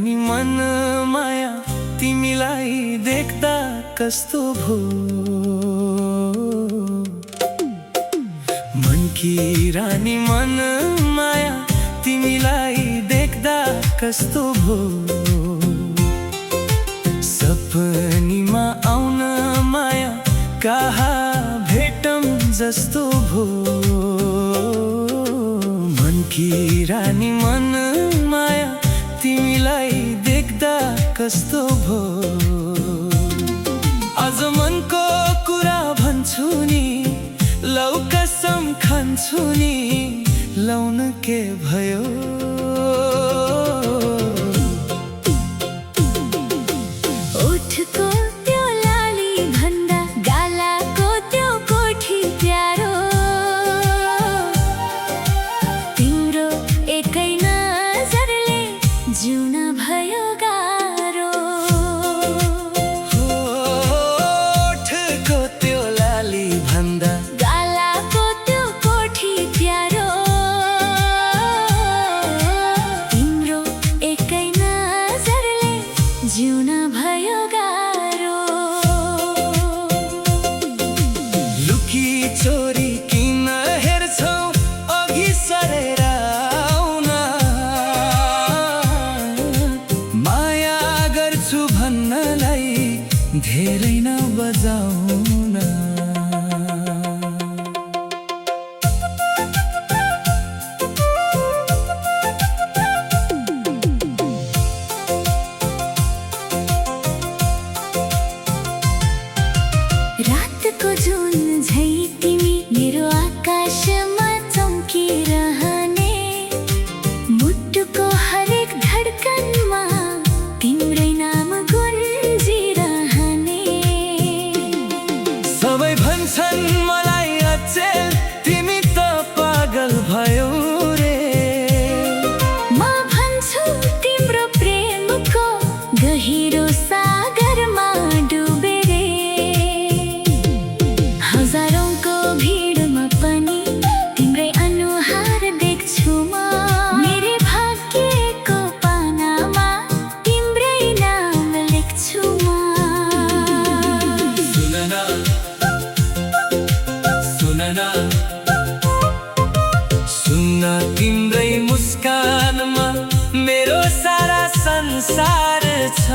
रानी मन माया तिमीलाई देख्दा कस्तो भो मनकी रानी मन माया तिमीलाई देख्दा कस्तो भो सपनीमा आउन माया कहाँ भेटम जस्तो भो मनकी रानी मन माया तिमीलाई देख्दा कस्तो भो आज मनको कुरा भन्छु नि लौ कसम खान्छु नि लाउन के भयो ओठको त्यो लाली भन्दा गालाको त्यो कोठी प्यारो तिम्रो एकै नजरले जिउन भयो गाह्रो ओठको त्यो लाली भन्दा गालाको त्यो कोठी प्यारो तिम्रो एकै नजरले जिउन भयो गाह्रो लुकी चोरी किन हेर्छौ अघि सरेर आउन माया गर्छु भन्नलाई धेरै नबजाउन रातको जुन झै तिमी मेरो आकाशमा चम्किरहने मुटुको हरेक धड्कनमा तिम्रै नाम गुन्जिरहने सबै भन्छन् मलाई अचेल तिमी त पागल भयो रे म भन्छु तिम्रो प्रेमको गहिरो सागरमा डुबे रे हजारौंको भिडमा पनि तिम्रै अनुहार देख्छु म मेरै भाग्यको पानामा तिम्रै नाम लेख्छु म सुन्न तिम्रै मुस्कानमा मेरो सारा संसार छ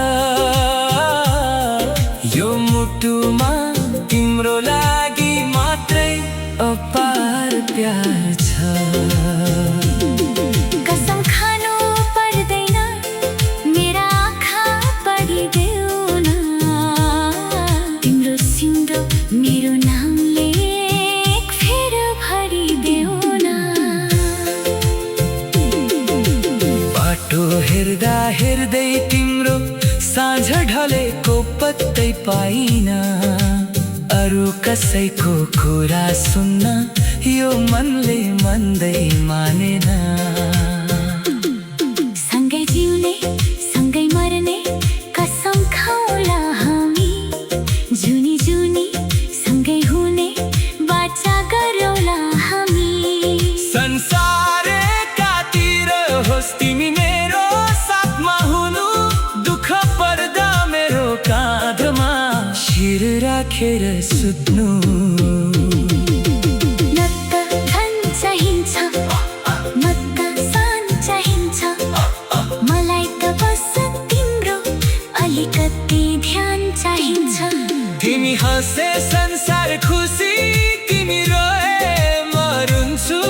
यो मुटुमा तिम्रो लागि मात्रै अपार प्यार छ कसम खानु पर्दैन मेरा आँखा पढिदेऊ न तिम्रो सिउँदो मेरो नामले एक फेर भरिदेऊ न बाटो हेर्दा हेर्दै तिम्रो साँझ ढलेको पत्तै पाइन अरू कसैको कुरा सुन्न यो मनले मन्दै मानेन सँगै जिउने सँगै मर्ने कसम खाउला हामी जुनी जुनी सँगै हुने बाचा गरौला हामी संसार एकातिर होस् तिमी मेरो साथमा हुनु दुःख पर्दा मेरो काँधमा शिर राखेर सुत्नु न त धन चाहिन्छ न त सान चाहिन्छ मलाई त बस तिम्रो अलिकति ध्यान चाहिन्छ तिमी हाँसे संसार खुसी तिमी रोए म रुन्छु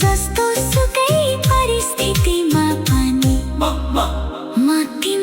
जस्तो सुकै परिस्थितिमा पनि म तिम्रो